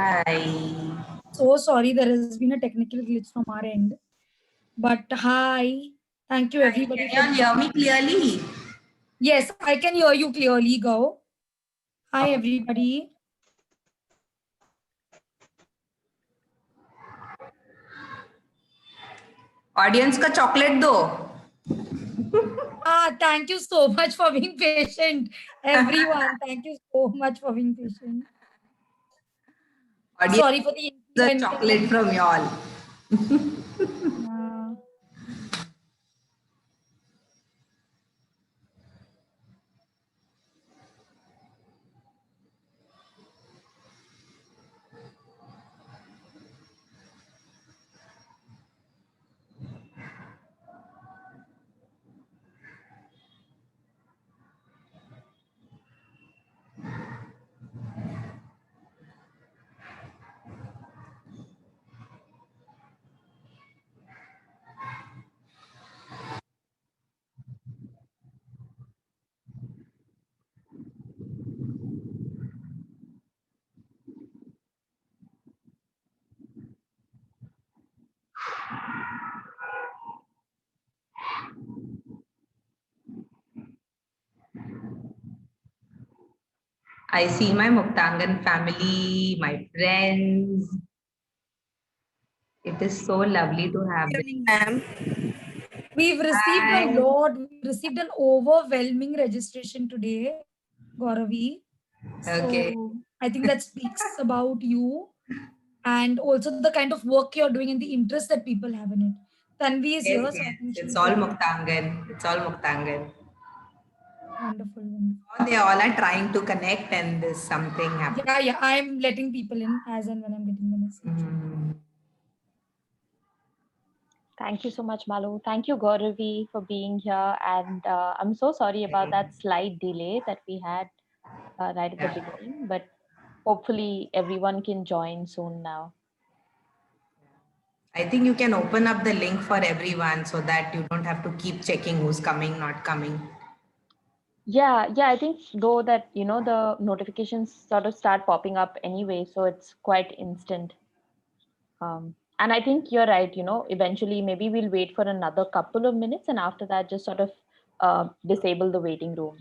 Hi. So sorry, there has been a technical glitch from our end. But hi, thank you everybody for. Can you all hear me clearly? Yes, I can hear you clearly. Go. Hi everybody. Audience का chocolate दो. Thank you so much for being patient, everyone. Thank you so much for being patient. Audience, Sorry for the the inconvenience. chocolate from y'all. I see my Muktangan family, my friends. It is so lovely to have them. Ma'am. We've received a lot. We've received an overwhelming registration today, Gauravi. Okay. So I think that speaks about you and also the kind of work you're doing and the interest that people have in it. Tanvi is here, Yes, so I yes. think It's she'll all take it. Muktangan. It's all Muktangan. Wonderful, wonderful. They all are trying to connect and there's something happening. Yeah, I'm letting people in as and when I'm getting the message. Thank you so much, Malu. Thank you, Gauravi, for being here. And I'm so sorry about that slight delay that we had right at the beginning, but hopefully everyone can join soon now. I think you can open up the link for everyone so that you don't have to keep checking who's coming, not coming. Yeah, I think though that, the notifications sort of start popping up anyway, so it's quite instant. And I think you're right, eventually maybe we'll wait for another couple of minutes and after that just sort of disable the waiting room.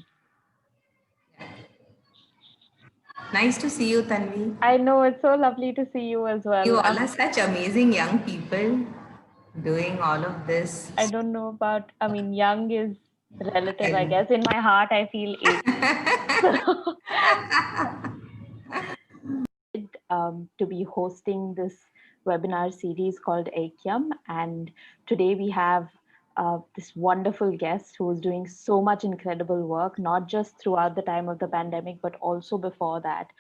Nice to see you, Tanvi. I know, it's so lovely to see you as well. You all are such amazing young people doing all of this. I don't know about, young is relative, I guess. In my heart, I feel 8. To be hosting this webinar series called Aikyam. And today we have this wonderful guest who is doing so much incredible work, not just throughout the time of the pandemic, but also before that.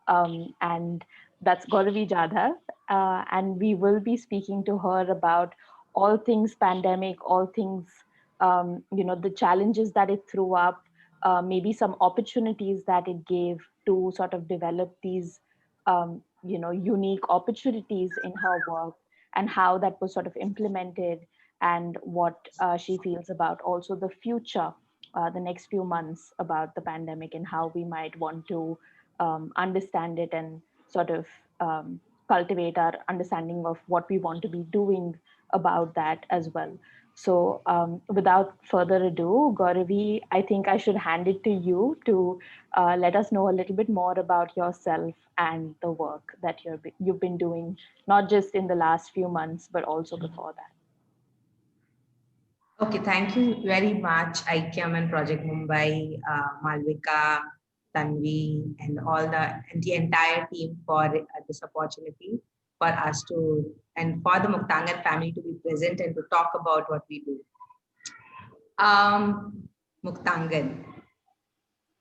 And that's Gauravi Jadhav. And we will be speaking to her about all things pandemic, all things, the challenges that it threw up, maybe some opportunities that it gave to sort of develop these unique opportunities in her work and how that was sort of implemented and what she feels about also the future, the next few months about the pandemic and how we might want to understand it and sort of cultivate our understanding of what we want to be doing about that as well. So without further ado, Gauravi, I think I should hand it to you to let us know a little bit more about yourself and the work that you've been doing, not just in the last few months, but also before that. Okay, thank you very much, IKEM and Project Mumbai, Malvika, Tanvi, and the entire team for this opportunity for us to, and for the Muktangan family to be present and to talk about what we do. Muktangan.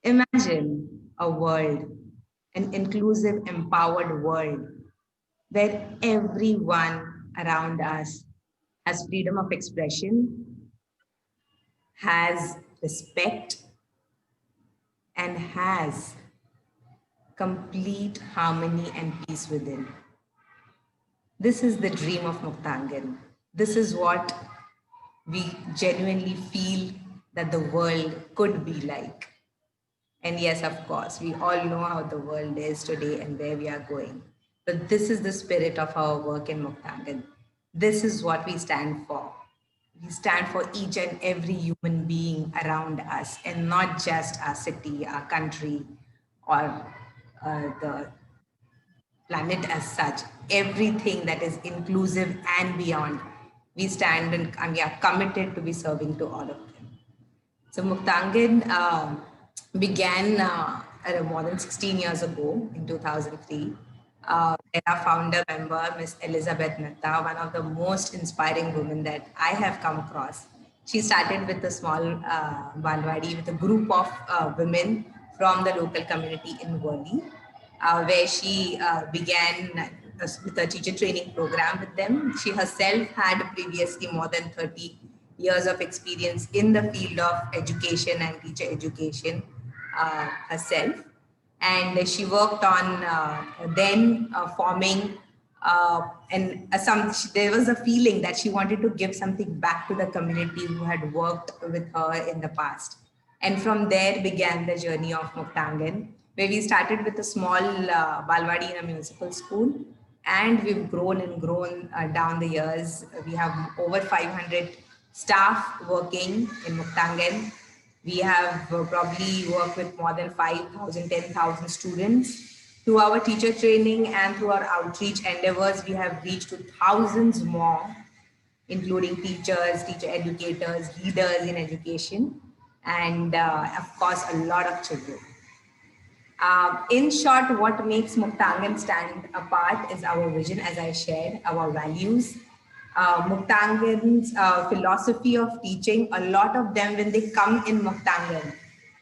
Imagine a world, an inclusive, empowered world where everyone around us has freedom of expression, has respect, and has complete harmony and peace within. This is the dream of Muktangan. This is what we genuinely feel that the world could be like. And yes, of course, we all know how the world is today and where we are going. But this is the spirit of our work in Muktangan. This is what we stand for. We stand for each and every human being around us, and not just our city, our country, or the planet as such. Everything that is inclusive and beyond. We stand and we are committed to be serving to all of them. So Muktangan began more than 16 years ago in 2003. Our founder member, Miss Elizabeth Mehta, one of the most inspiring women that I have come across. She started with a small Balwadi with a group of women from the local community in Worli, where she began with a teacher training program with them. She herself had previously more than 30 years of experience in the field of education and teacher education herself. And she worked on then forming and there was a feeling that she wanted to give something back to the community who had worked with her in the past. And from there began the journey of Muktangan, where we started with a small Balwadi in a municipal school. And we've grown and grown down the years. We have over 500 staff working in Muktangan. We have probably worked with more than 5,000, 10,000 students. Through our teacher training and through our outreach endeavors, we have reached to thousands more, including teachers, teacher educators, leaders in education, and of course, a lot of children. In short, what makes Muktangan stand apart is our vision, as I shared, our values. Muktangan's philosophy of teaching, a lot of them, when they come in Muktangan,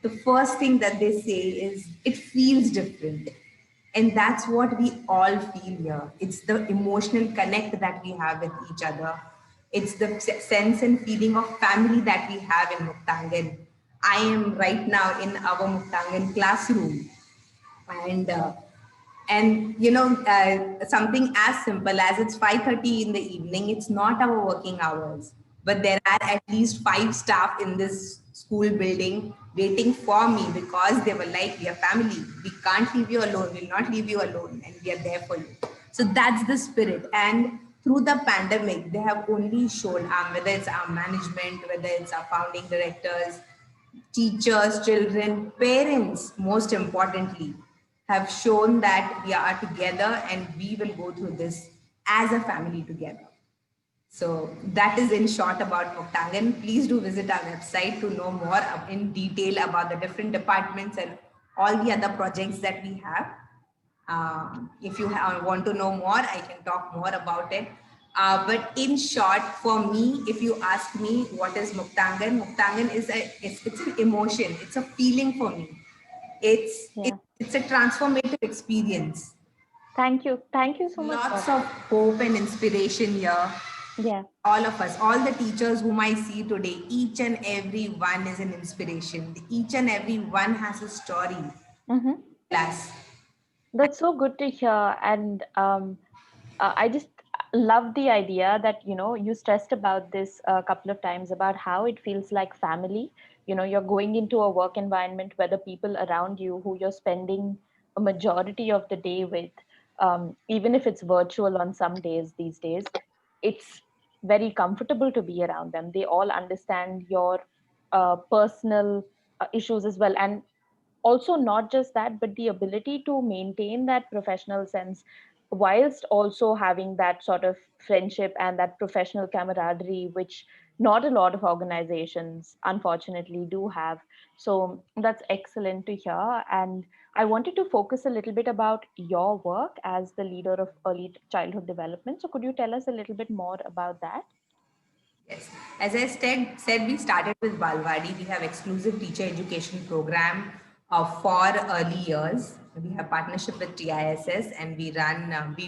the first thing that they say is, it feels different. And that's what we all feel here. It's the emotional connect that we have with each other. It's the sense and feeling of family that we have in Muktangan. I am right now in our Muktangan classroom. And you know, something as simple as it's 5:30 in the evening, it's not our working hours, but there are at least 5 staff in this school building waiting for me, because they were like, we are family, we can't leave you alone, we'll not leave you alone, and we are there for you. So that's the spirit. And through the pandemic, they have only shown, whether it's our management, whether it's our founding directors, teachers, children, parents, most importantly, have shown that we are together and we will go through this as a family together. So that is in short about Muktangan. Please do visit our website to know more in detail about the different departments and all the other projects that we have. If you want to know more, I can talk more about it. But in short, for me, if you ask me what is Muktangan, Muktangan is it's an emotion, it's a feeling for me. It's a transformative experience. Thank you so much. Lots of hope and inspiration here. Yeah, all of us, all the teachers whom I see today, each and every one is an inspiration. Each and every one has a story. Class. That's so good to hear. And I just love the idea that, you know, you stressed about this a couple of times about how it feels like family. You know, you're going into a work environment where the people around you who you're spending a majority of the day with, even if it's virtual on some days these days, it's very comfortable to be around them. They all understand your personal issues as well. And also not just that, but the ability to maintain that professional sense whilst also having that sort of friendship and that professional camaraderie, which not a lot of organizations unfortunately do have. So that's excellent to hear. And I wanted to focus a little bit about your work as the leader of early childhood development. So could you tell us a little bit more about that? Yes. As I said, we started with Balwadi. We have exclusive teacher education program for early years. We have partnership with TISS and we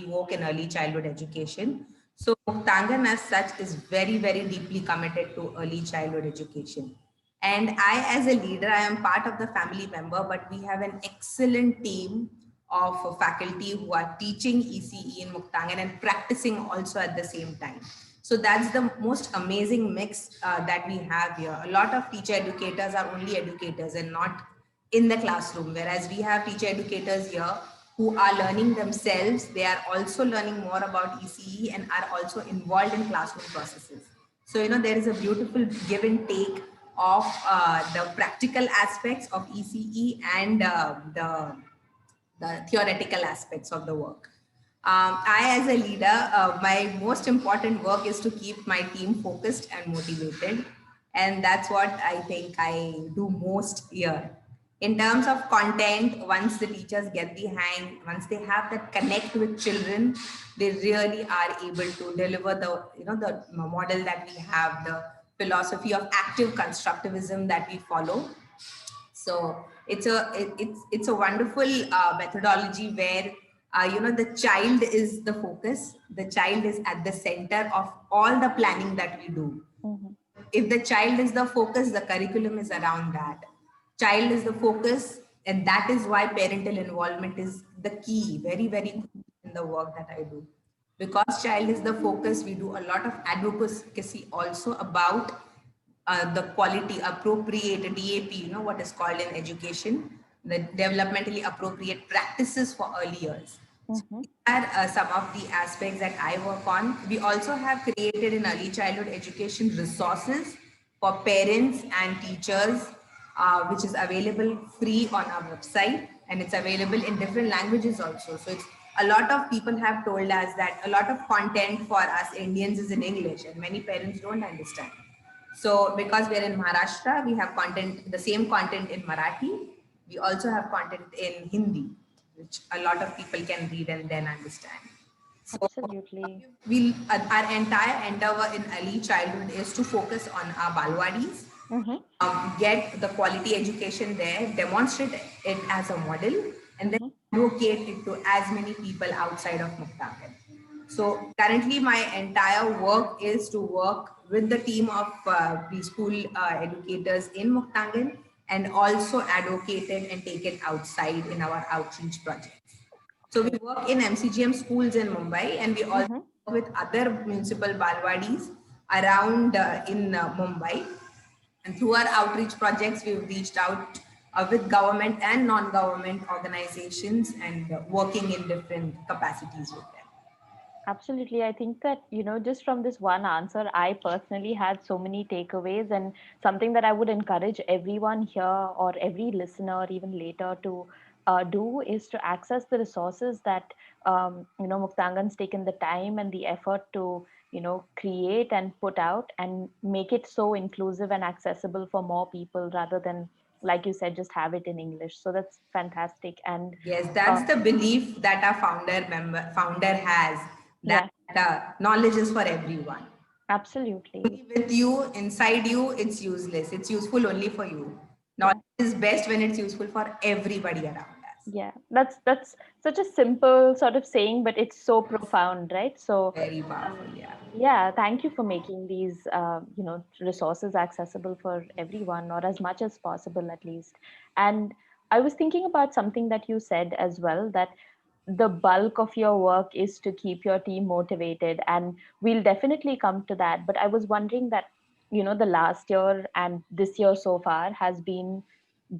work in early childhood education. So Muktangan as such is very, very deeply committed to early childhood education. And I, as a leader, I am part of the family member, but we have an excellent team of faculty who are teaching ECE in Muktangan and practicing also at the same time. So that's the most amazing mix that we have here. A lot of teacher educators are only educators and not in the classroom, whereas we have teacher educators here who are learning themselves. They are also learning more about ECE and are also involved in classroom processes. So, there is a beautiful give and take of the practical aspects of ECE and the theoretical aspects of the work. I, as a leader, my most important work is to keep my team focused and motivated. And that's what I think I do most here. In terms of content, once the teachers get the hang, once they have that connect with children, they really are able to deliver the model that we have, the philosophy of active constructivism that we follow. So it's a wonderful methodology where the child is the focus. The child is at the center of all the planning that we do. Mhm. If the child is the focus, the curriculum is around that. Child is the focus, and that is why parental involvement is the key, very, very key in the work that I do. Because child is the focus, we do a lot of advocacy also about the quality appropriate DAP, what is called in education, the developmentally appropriate practices for early years. Mhm. These are some of the aspects that I work on. We also have created in early childhood education resources for parents and teachers, which is available free on our website, and it's available in different languages also. So it's a lot of people have told us that a lot of content for us Indians is in English, and many parents don't understand. So because we're in Maharashtra, we have content, the same content in Marathi. We also have content in Hindi, which a lot of people can read and then understand. So Absolutely. our entire endeavor in early childhood is to focus on our Balwadis, Mhm. get the quality education there, demonstrate it as a model, and then Mhm. advocate it to as many people outside of Muktagan. So currently, my entire work is to work with the team of preschool educators in Muktangan and also advocate it and take it outside in our outreach projects. So we work in MCGM schools in Mumbai, and we also Mhm. work with other municipal balwadis around in Mumbai. And through our outreach projects, we've reached out with government and non-government organizations and working in different capacities with them. Absolutely. I think that, just from this one answer, I personally had so many takeaways, and something that I would encourage everyone here or every listener, even later, to do is to access the resources that, Muktangan's taken the time and the effort to, create and put out and make it so inclusive and accessible for more people rather than, like you said, just have it in English. So that's fantastic. And Yes, uh, that's the belief that our founder has, that yeah, knowledge is for everyone. absolutely. Only with you, inside you, it's useless. It's useful only for you. Knowledge Yeah. is best when it's useful for everybody around us. Yeah, that's such a simple sort of saying, but it's so profound, right? So, Very powerful, yeah. yeah, thank you for making these, resources accessible for everyone, or as much as possible, at least. And I was thinking about something that you said as well, that the bulk of your work is to keep your team motivated, and we'll definitely come to that. But I was wondering that, the last year and this year so far has been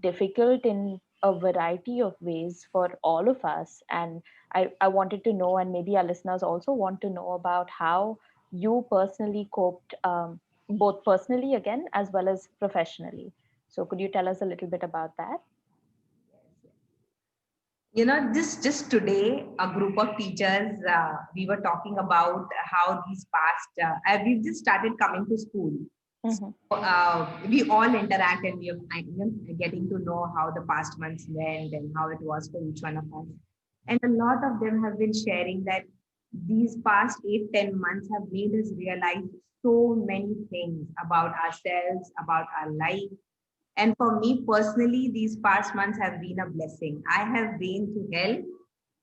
difficult in a variety of ways for all of us. And I wanted to know, and maybe our listeners also want to know about how you personally coped, both personally again as well as professionally. So could you tell us a little bit about that? Just today, a group of teachers, we were talking about how these past, we've just started coming to school. Mm-hmm. We all interact, and we are getting to know how the past months went and how it was for each one of us. And a lot of them have been sharing that these past 8, 10 months have made us realize so many things about ourselves, about our life. And for me personally, these past months have been a blessing. I have been to hell,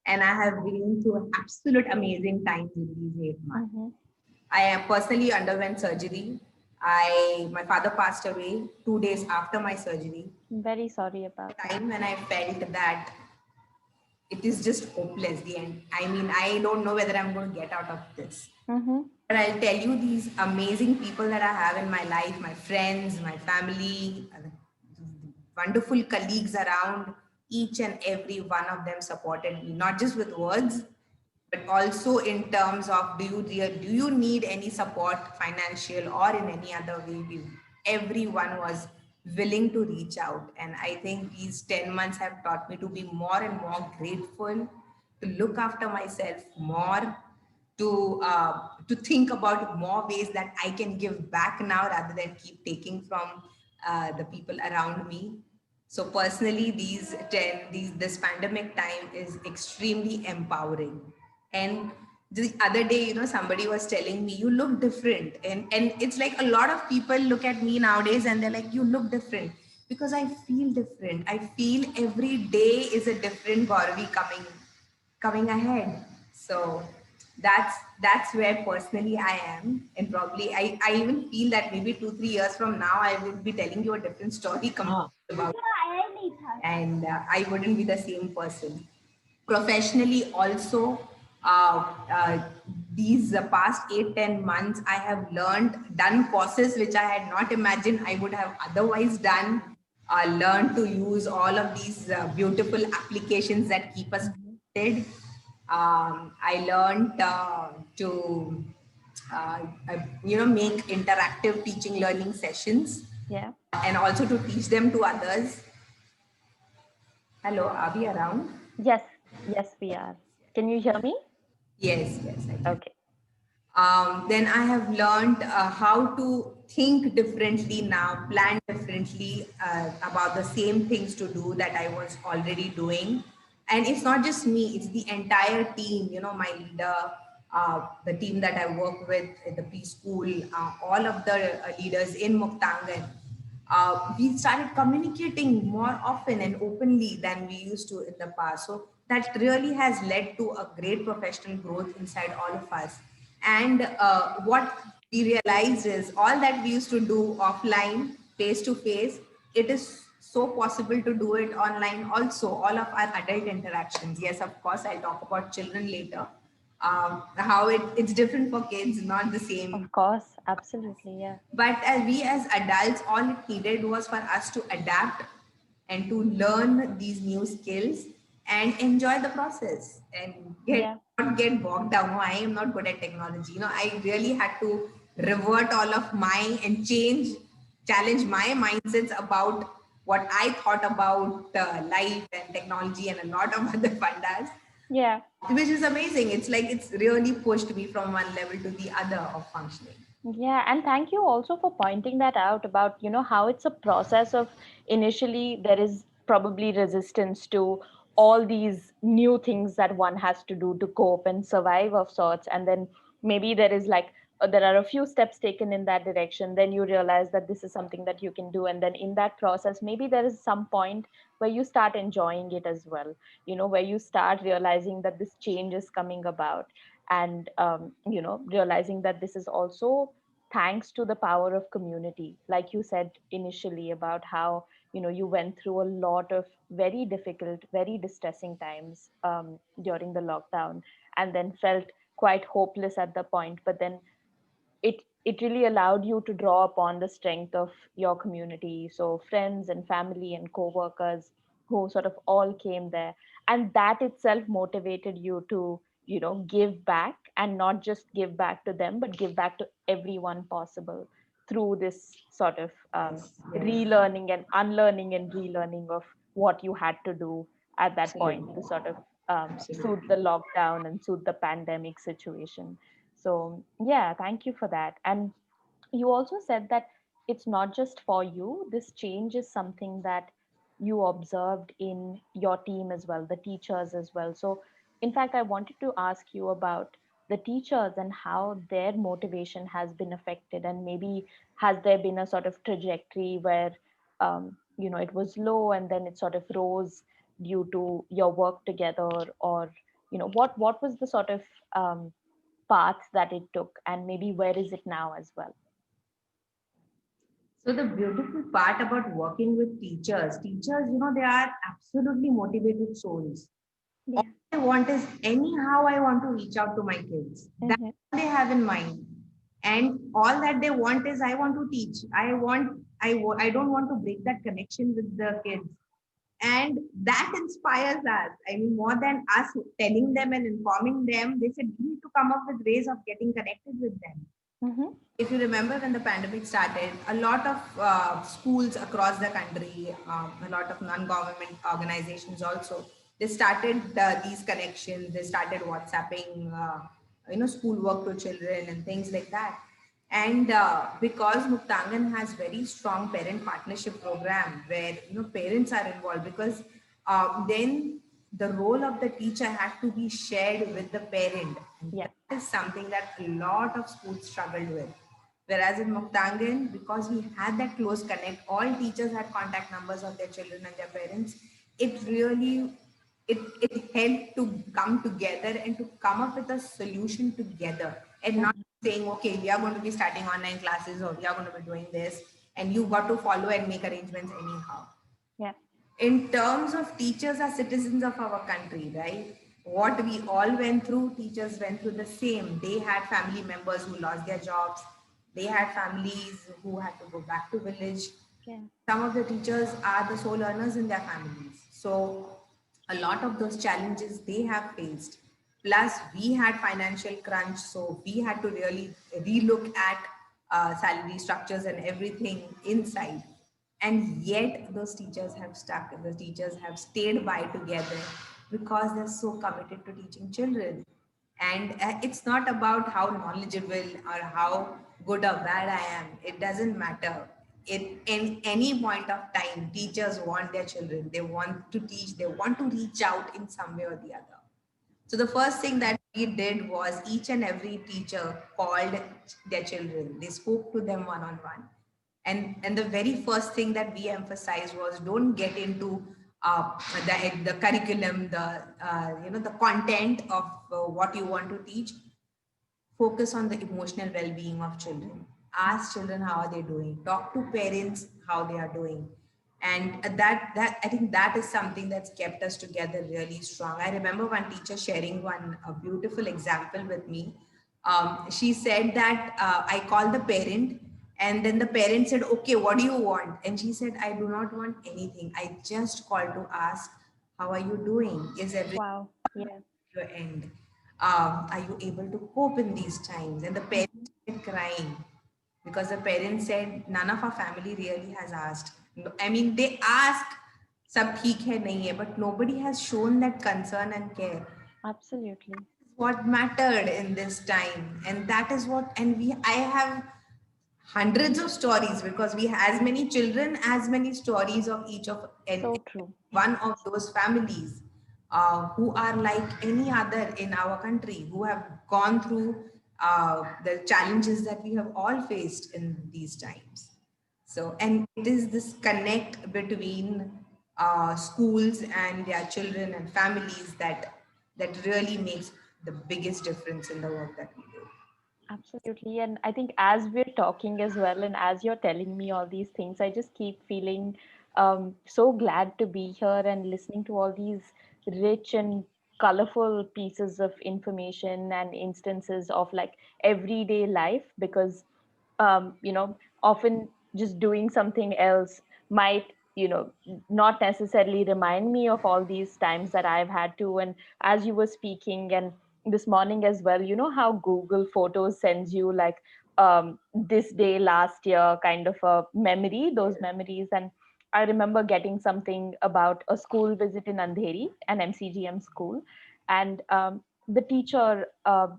and I have been through absolute amazing times in these 8 months. Mm-hmm. I personally underwent surgery. My father passed away 2 days after my surgery. Very sorry The about that. time when I felt that it is just hopeless. The end. I mean, I don't know whether I'm going to get out of this. Mm-hmm. But I'll tell you, these amazing people that I have in my life, my friends, my family, wonderful colleagues around, each and every one of them supported me, not just with words, but also in terms of do you need any support, financial or in any other way. Everyone was willing to reach out, and I think these 10 months have taught me to be more and more grateful, to look after myself more, to think about more ways that I can give back now rather than keep taking from the people around me. So personally, this pandemic time is extremely empowering. And the other day, somebody was telling me, you look different. And it's like a lot of people look at me nowadays and they're like, you look different. Because I feel different. I feel every day is a different Gauravi coming ahead. So that's where personally I am. And probably I even feel that maybe 2-3 years from now I will be telling you a different story about, and I wouldn't be the same person. Professionally also, these past 8-10 months I have done courses which I had not imagined I would have otherwise done. Learned to use all of these beautiful applications that keep us connected. I learned to make interactive teaching learning sessions, Yeah. and also to teach them to others. Hello, are we around? Yes. Yes, we are. Can you hear me? Yes, I can. Okay. Then I have learned how to think differently now, plan differently about the same things to do that I was already doing. And it's not just me, it's the entire team, my leader, the team that I work with at the preschool, all of the leaders in Muktangan. We started communicating more often and openly than we used to in the past. So that really has led to a great professional growth inside all of us. And what we realized is all that we used to do offline, face to face, it is so possible to do it online also. All of our adult interactions. Yes, of course, I'll talk about children later. How it's different for kids, not the same. Of course. Absolutely. Yeah. But we as adults, all it needed was for us to adapt and to learn these new skills and enjoy the process and Yeah. not get bogged down. No, I am not good at technology. I really had to revert all of my and challenge my mindsets about what I thought about life and technology and a lot of other fundas, Yeah. which is amazing. It's like it's really pushed me from one level to the other of functioning. Yeah, and thank you also for pointing that out about, how it's a process of initially there is probably resistance to all these new things that one has to do to cope and survive of sorts. And then maybe there is like, there are a few steps taken in that direction. Then you realize that this is something that you can do. And then in that process, maybe there is some point where you start enjoying it as well, where you start realizing that this change is coming about, and realizing that this is also thanks to the power of community, like you said initially about how you went through a lot of very difficult, very distressing times during the lockdown, and then felt quite hopeless at the point, but then it really allowed you to draw upon the strength of your community, so friends and family and co-workers who sort of all came there, and that itself motivated you to give back, and not just give back to them but give back to everyone possible through this sort of Yes. relearning and unlearning and relearning of what you had to do at that point Absolutely. to sort of soothe Absolutely. the lockdown and soothe the pandemic situation. So, yeah, thank you for that. And you also said that it's not just for you, this change is something that you observed in your team as well, the teachers as well. So, in fact, I wanted to ask you about the teachers and how their motivation has been affected, and maybe has there been a sort of trajectory where it was low and then it sort of rose due to your work together, or what was the sort of path that it took, and maybe where is it now as well? So the beautiful part about working with teachers, they are absolutely motivated souls. All Yeah. I want is anyhow I want to reach out to my kids. That's Hmm. what they have in mind. And all that they want is I want to teach. I don't want to break that connection with the kids. And that inspires us. I mean, more than us telling them and informing them, they said we need to come up with ways of getting connected with them. Mm-hmm. If you remember when the pandemic started, a lot of schools across the country, a lot of non-government organizations also, they started these connections. They started WhatsApping, schoolwork to children and things like that. And because Muktangan has very strong parent partnership program where parents are involved, because then the role of the teacher had to be shared with the parent. And Yeah. that is something that a lot of schools struggled with. Whereas in Muktangan, because we had that close connect, all teachers had contact numbers of their children and their parents. It really it helped to come together and to come up with a solution together, and not saying, okay, we are going to be starting online classes or we are going to be doing this, and you got to follow and make arrangements anyhow. Yeah. In terms of teachers are citizens of our country, right? What we all went through, teachers went through the same. They had family members who lost their jobs. They had families who had to go back to village. Yeah. Some of the teachers are the sole earners in their families. So a lot of those challenges they have faced. Plus, we had financial crunch, so we had to really relook at salary structures and everything inside. And yet those teachers have stuck, the teachers have stayed by together because they're so committed to teaching children. And it's not about how knowledgeable or how good or bad I am, it doesn't matter. In any point of time, teachers want their children, they want to teach, they want to reach out in some way or the other. So the first thing that we did was each and every teacher called their children. They spoke to them one on one, and the very first thing that we emphasized was don't get into the curriculum, the content of what you want to teach. Focus on the emotional well-being of children. Ask children how are they doing. Talk to parents how they are doing. And that I think that is something that's kept us together really strong. I remember one teacher sharing one a beautiful example with me. She said that I called the parent, and then the parent said, okay, what do you want? And she said, I do not want anything. I just called to ask, how are you doing? Is everything Wow. Yeah. your end? Are you able to cope in these times? And the Mm-hmm. parents started crying because the parents said, none of our family really has asked. I mean, they ask, sab theek hai, nahi hai, but nobody has shown that concern and care. Absolutely. What mattered in this time, and that is what. And I have hundreds of stories because we have as many children, as many stories of each of and So true. one of those families who are like any other in our country, who have gone through the challenges that we have all faced in these times. So, and it is this connect between schools and their children and families that really makes the biggest difference in the work that we do. Absolutely. And I think as we're talking as well, and as you're telling me all these things, I just keep feeling so glad to be here and listening to all these rich and colorful pieces of information and instances of like everyday life. Because often just doing something else might, not necessarily remind me of all these times that I've had to. And as you were speaking, and this morning as well, you know how Google Photos sends you like this day last year kind of a memory, those memories. And I remember getting something about a school visit in Andheri, an MCGM school. And the teacher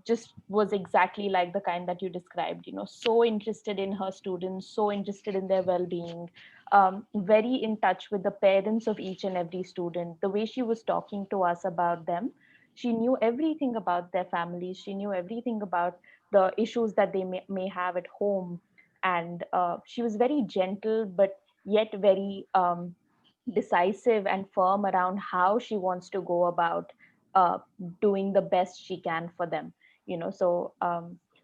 just was exactly like the kind that you described, so interested in her students, so interested in their well-being, very in touch with the parents of each and every student. The way she was talking to us about them, she knew everything about their families, she knew everything about the issues that they may have at home. And she was very gentle, but yet very decisive and firm around how she wants to go about uh, doing the best she can for them. So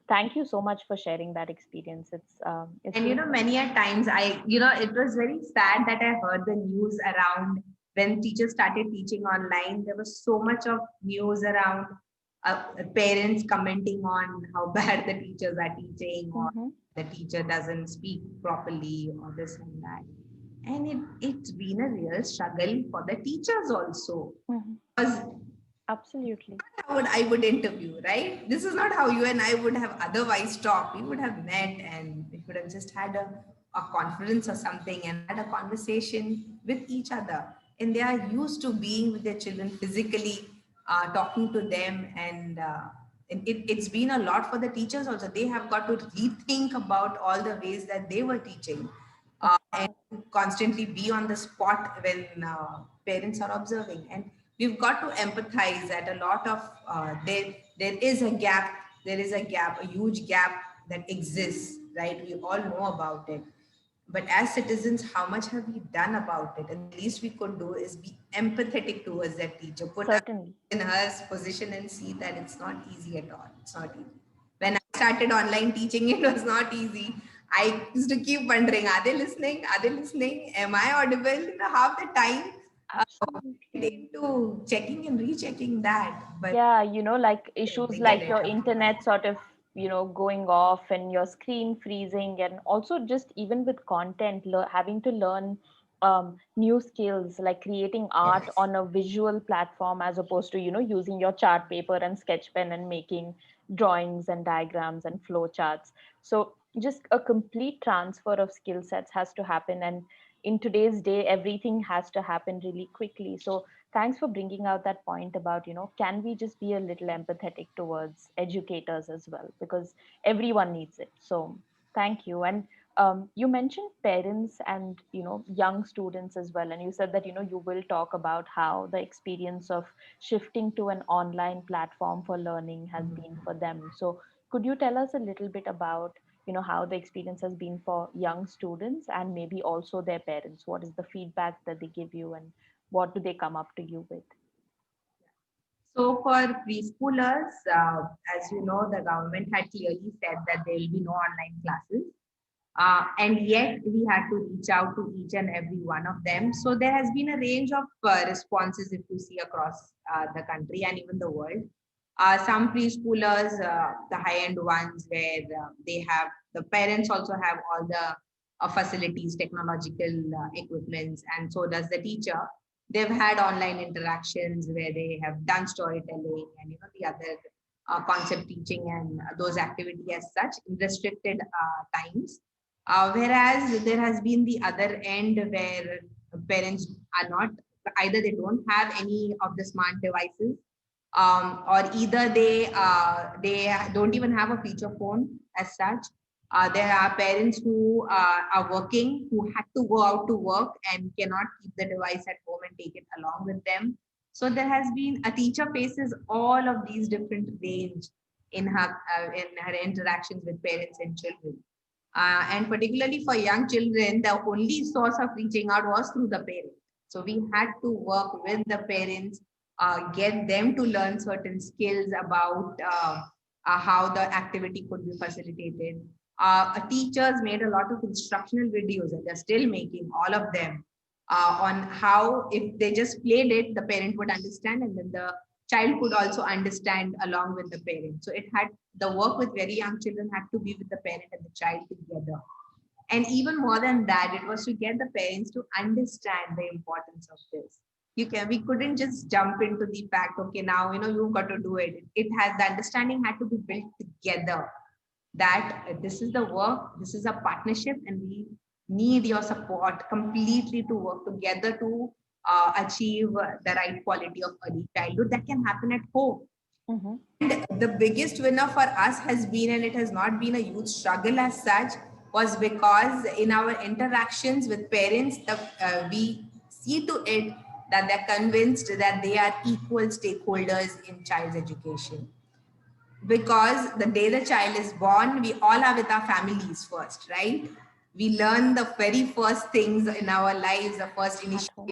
thank you so much for sharing that experience. It's And been many a times it was very sad that I heard the news around when teachers started teaching online. There was so much of news around parents commenting on how bad the teachers are teaching, or Mhm. the teacher doesn't speak properly, or this and that. And it's been a real struggle for the teachers also. Because Absolutely. I would interview, right? This is not how you and I would have otherwise talked. We would have met and we would have just had a conference or something and had a conversation with each other. And they are used to being with their children physically, talking to them. And it's been a lot for the teachers also. They have got to rethink about all the ways that they were teaching and constantly be on the spot when parents are observing. And we've got to empathize that a lot of there is a gap, a huge gap that exists, right? We all know about it. But as citizens, how much have we done about it? And the least we could do is be empathetic towards that teacher, put us Certainly. in her position and see that it's not easy at all. It's not easy. When I started online teaching, it was not easy. I used to keep wondering, are they listening? Are they listening? Am I audible? Half the time, Absolutely. into checking and rechecking that. But Yeah, like they issues get like it your up. internet sort of, going off and your screen freezing, and also just even with content, having to learn new skills like creating art Yes. on a visual platform as opposed to, using your chart paper and sketch pen and making drawings and diagrams and flow charts. So just a complete transfer of skill sets has to happen. And in today's day, everything has to happen really quickly. So thanks for bringing out that point about, can we just be a little empathetic towards educators as well, because everyone needs it. So thank you. And you mentioned parents and, young students as well, and you said that, you will talk about how the experience of shifting to an online platform for learning has been for them. So could you tell us a little bit about, how the experience has been for young students and maybe also their parents? What is the feedback that they give you, and what do they come up to you with? So for preschoolers, as you know, the government had clearly said that there will be no online classes. And yet we had to reach out to each and every one of them. So there has been a range of responses if you see across the country and even the world. Some preschoolers, the high-end ones, where they have the parents also have all the facilities, technological equipments, and so does the teacher. They've had online interactions where they have done storytelling and the other concept teaching and those activities as such in restricted times. Whereas there has been the other end where parents are not, either they don't have any of the smart devices, or either they don't even have a feature phone as such. There are parents who are working, who had to go out to work and cannot keep the device at home and take it along with them. So there has been a teacher faces all of these different range in her interactions with parents and children. And particularly for young children, the only source of reaching out was through the parents. So we had to work with the parents, get them to learn certain skills about how the activity could be facilitated. Teachers made a lot of instructional videos, and they're still making all of them on how, if they just played it, the parent would understand, and then the child could also understand along with the parent. So it had, the work with very young children had to be with the parent and the child together. And even more than that, it was to get the parents to understand the importance of this. We couldn't just jump into the fact, okay, now you've got to do it. It has, the understanding had to be built together, that this is the work, this is a partnership, and we need your support completely to work together to achieve the right quality of early childhood that can happen at home. Mhm. And the biggest winner for us has been, and it has not been a huge struggle as such, was because in our interactions with parents, we see to it that they're convinced that they are equal stakeholders in child's education. Because the day the child is born, we all are with our families first, right? We learn the very first things in our lives, the first At initial, home.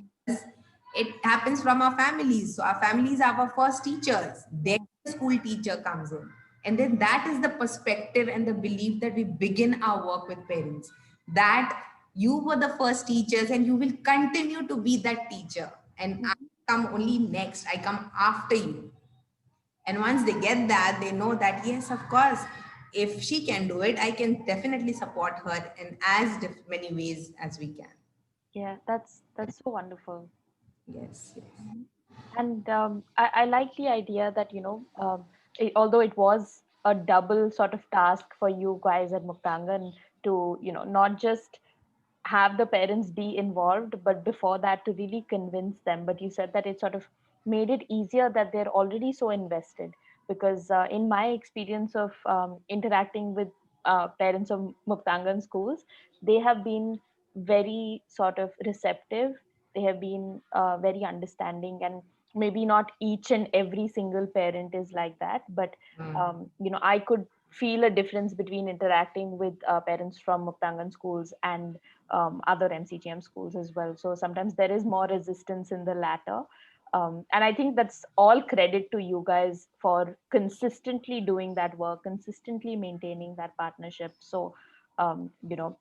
it happens from our families. So our families are our first teachers. Then Mm. the school teacher comes in. And then that is the perspective and the belief that we begin our work with parents. That you were the first teachers and you will continue to be that teacher. And I Mhm. come only next, I come after you. And once they get that, they know that, yes, of course, if she can do it, I can definitely support her in as many ways as we can. Yeah, that's so wonderful. Yes, yes. And I like the idea that, although it was a double sort of task for you guys at Muktangan to, not just have the parents be involved, but before that to really convince them. But you said that it sort of made it easier that they're already so invested. Because in my experience of interacting with parents of Muktangan schools, they have been very sort of receptive. They have been very understanding, and maybe not each and every single parent is like that, but Mm. I could feel a difference between interacting with parents from Muktangan schools and other MCGM schools as well. So sometimes there is more resistance in the latter. And I think that's all credit to you guys for consistently doing that work, consistently maintaining that partnership. So,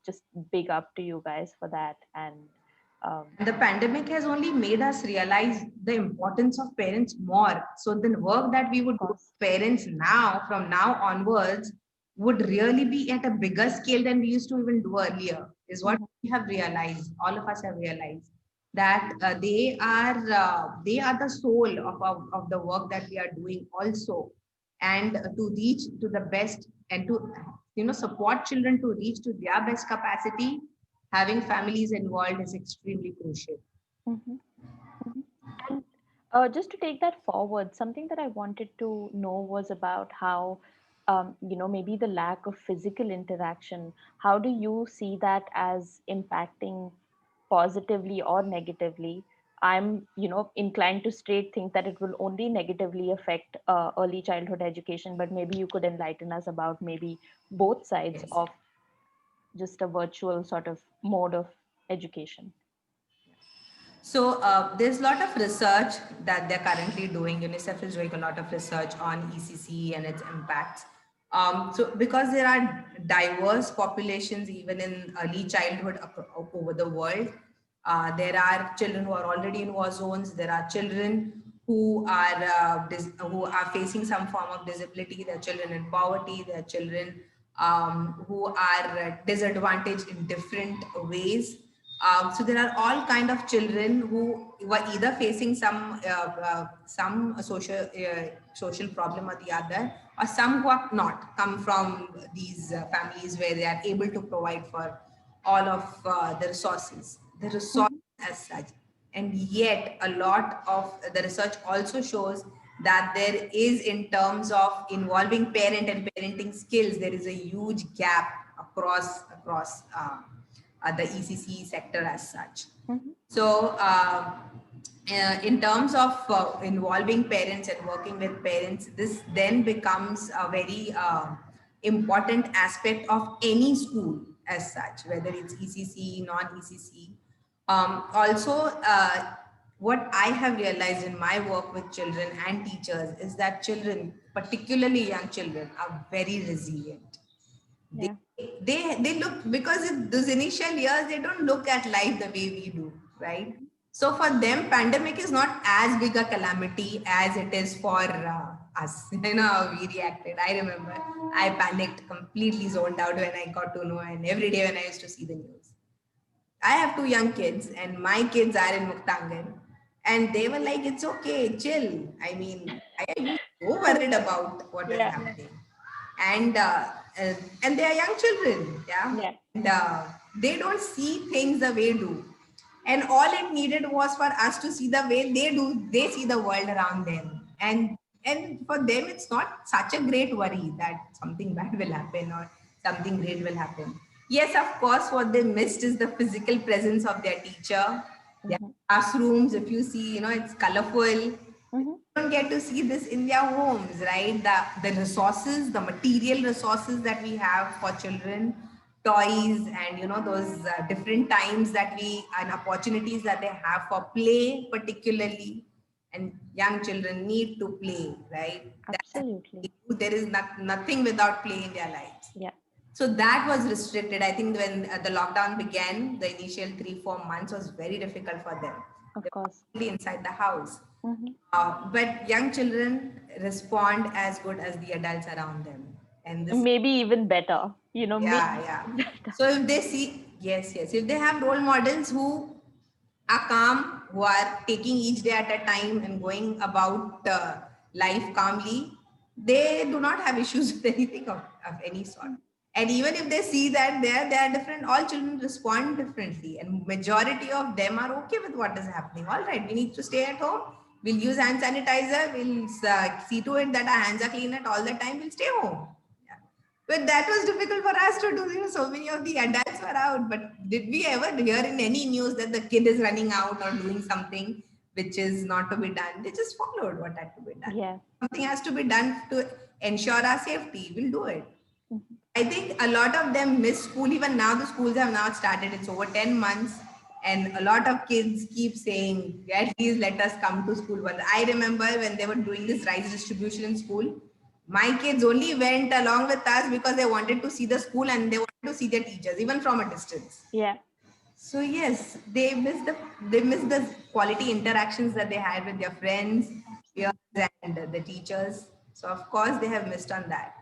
just big up to you guys for that. And um, The pandemic has only made us realize the importance of parents more. So the work that we of would do with course. parents now, from now onwards, would really be at a bigger scale than we used to even do earlier, is what Mhm. we have realized. All of us have realized that they are the soul of the work that we are doing also, and to reach to the best and to support children to reach to their best capacity, having families involved is extremely crucial. Mhm. Mhm. And just to take that forward, something that I wanted to know was about how, maybe the lack of physical interaction. How do you see that as impacting positively or negatively? I'm, inclined to straight think that it will only negatively affect early childhood education, but maybe you could enlighten us about maybe both sides Yes. of just a virtual sort of mode of education. So there's a lot of research that they're currently doing. UNICEF is doing a lot of research on ECC and its impacts. So because there are diverse populations even in early childhood over the world, there are children who are already in war zones. There are children who are facing some form of disability. There are children in poverty. There are children who are disadvantaged in different ways. So there are all kind of children who were either facing some social problem or the other, or some who have not come from these families where they are able to provide for all of the resources Mhm. as such. And yet, a lot of the research also shows that there is, in terms of involving parent and parenting skills, there is a huge gap across the ECC sector as such. Mhm. So, in terms of involving parents and working with parents, this then becomes a very important aspect of any school as such, whether it's ECC, non-ECC. Also, what I have realized in my work with children and teachers is that children, particularly young children, are very resilient. they Yeah. they look, because in those initial years they don't look at life the way we do, right? So for them pandemic is not as big a calamity as it is for us. How we reacted. I remember I panicked, completely zoned out when I got to know, and every day when I used to see the news. I have two young kids, and my kids are in Muktangan, and they were like, "It's okay, chill." I mean, I am so worried about what is Yeah. happening, and uh, and they are young children, yeah, Yeah. and they don't see things the way do, and all it needed was for us to see the way they do. They see the world around them, and for them, it's not such a great worry that something bad will happen or something great will happen. Yes, of course, what they missed is the physical presence of their teacher, their Mhm. classrooms. If you see, it's colorful. They Mhm. don't get to see this in their homes, right? The resources, the material resources that we have for children, toys, and those different times that we and opportunities that they have for play, particularly, and young children need to play, right? Absolutely. There is nothing without play in their lives. Yeah. So that was restricted. I think when the lockdown began, the initial 3-4 months was very difficult for them. Of They were course. only inside the house. Mhm. But young children respond as good as the adults around them. And this, Maybe even better. yeah, Maybe yeah. even better. So if they see, yes, yes, if they have role models who are calm, who are taking each day at a time and going about life calmly, they do not have issues with anything of any sort. And even if they see that they are different, all children respond differently. And majority of them are okay with what is happening. All right, we need to stay at home. We'll use hand sanitizer. We'll see to it that our hands are clean at all the time. We'll stay home. Yeah. But that was difficult for us to do. So many of the adults were out. But did we ever hear in any news that the kid is running out or doing something which is not to be done? They just followed what had to be done. Yeah. Something has to be done to ensure our safety. We'll do it. Mhm. I think a lot of them miss school. Even now, the schools have now started. It's over 10 months. And a lot of kids keep saying, at least let us come to school. But I remember when they were doing this rice distribution in school, my kids only went along with us because they wanted to see the school and they wanted to see their teachers, even from a distance. Yeah. So yes, they miss the quality interactions that they had with their friends, peers, and the teachers. So of course they have missed on that.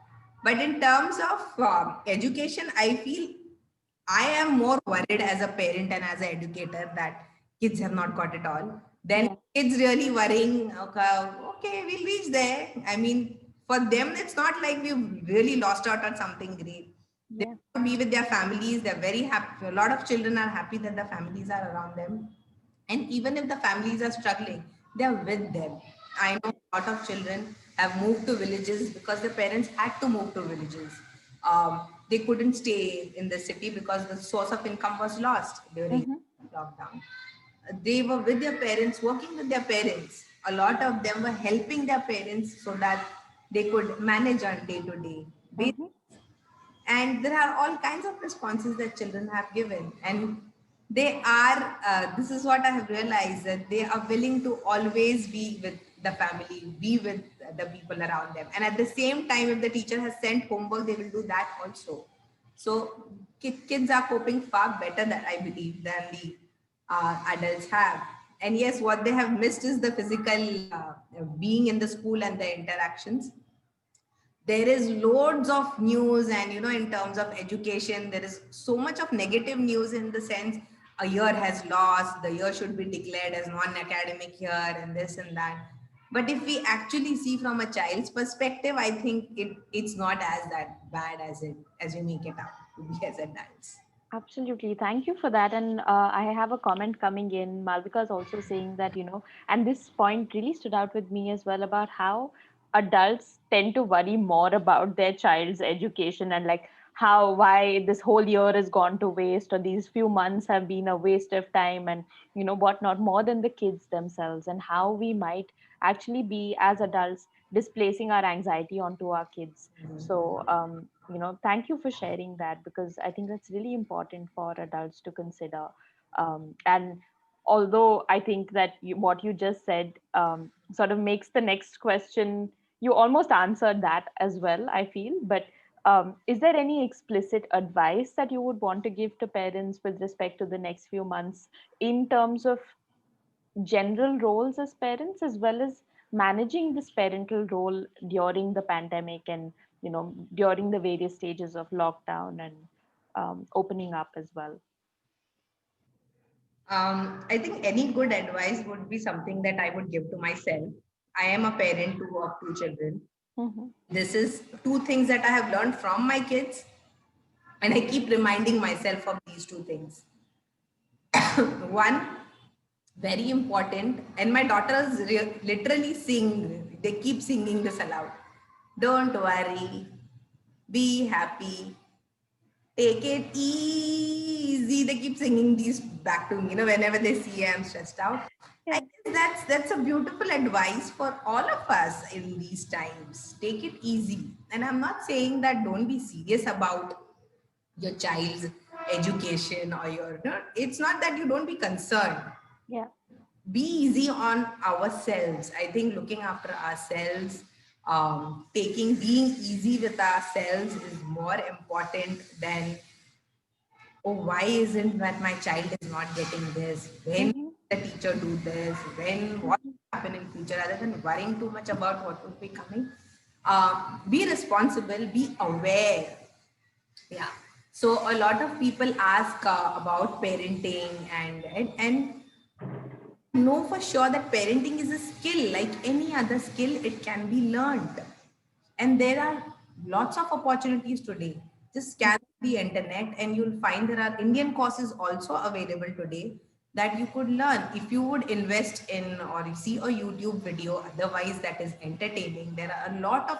But in terms of education, I feel I am more worried as a parent and as an educator that kids have not got it all. Then Yeah. kids really worrying, okay, we'll reach there. I mean, for them, it's not like we've really lost out on something great. They Yeah. want to be with their families. They're very happy. A lot of children are happy that the families are around them. And even if the families are struggling, they're with them. I know a lot of children have moved to villages because their parents had to move to villages. They couldn't stay in the city because the source of income was lost during Mhm. lockdown. They were with their parents, working with their parents. A lot of them were helping their parents so that they could manage on day to day basis. Mhm. And there are all kinds of responses that children have given. And they are, this is what I have realized, that they are willing to always be with the family, be with the people around them. And at the same time, if the teacher has sent homework, they will do that also. So kids are coping far better, that I believe, than the adults have. And yes, what they have missed is the physical being in the school and the interactions. There is loads of news, and in terms of education, there is so much of negative news, in the sense a year has lost, the year should be declared as non-academic year, and this and that. But if we actually see from a child's perspective, I think it's not as that bad as we make it out to be as adults. Absolutely. Thank you for that. And I have a comment coming in. Malvika is also saying that, and this point really stood out with me as well about how adults tend to worry more about their child's education and like why this whole year has gone to waste or these few months have been a waste of time and, whatnot, more than the kids themselves, and how we might actually be as adults displacing our anxiety onto our kids. So, thank you for sharing that, because I think that's really important for adults to consider. And although I think that what you just said sort of makes the next question, you almost answered that as well, I feel. But is there any explicit advice that you would want to give to parents with respect to the next few months in terms of general roles as parents, as well as managing this parental role during the pandemic and during the various stages of lockdown and opening up as well? I think any good advice would be something that I would give to myself. I am a parent of two children. Mm-hmm. This is two things that I have learned from my kids, and I keep reminding myself of these two things. One, very important, and my daughters literally sing, they keep singing this aloud. Don't worry, be happy, take it easy. They keep singing these back to me, whenever they see I'm stressed out. I Yeah. guess that's a beautiful advice for all of us in these times. Take it easy. And I'm not saying that don't be serious about your child's education or it's not that you don't be concerned. Yeah. Be easy on ourselves. I think looking after ourselves, being easy with ourselves is more important than, oh, why isn't that my child is not getting this? When Mm-hmm. the teacher do this? When what Mm-hmm. will happen in future? Rather than worrying too much about what will be coming, be responsible, be aware. Yeah. So a lot of people ask about parenting, and know for sure that parenting is a skill like any other skill. It can be learned, and there are lots of opportunities today. Just scan the internet and you'll find there are Indian courses also available today that you could learn if you would invest in or you see a YouTube video otherwise that is entertaining. There are a lot of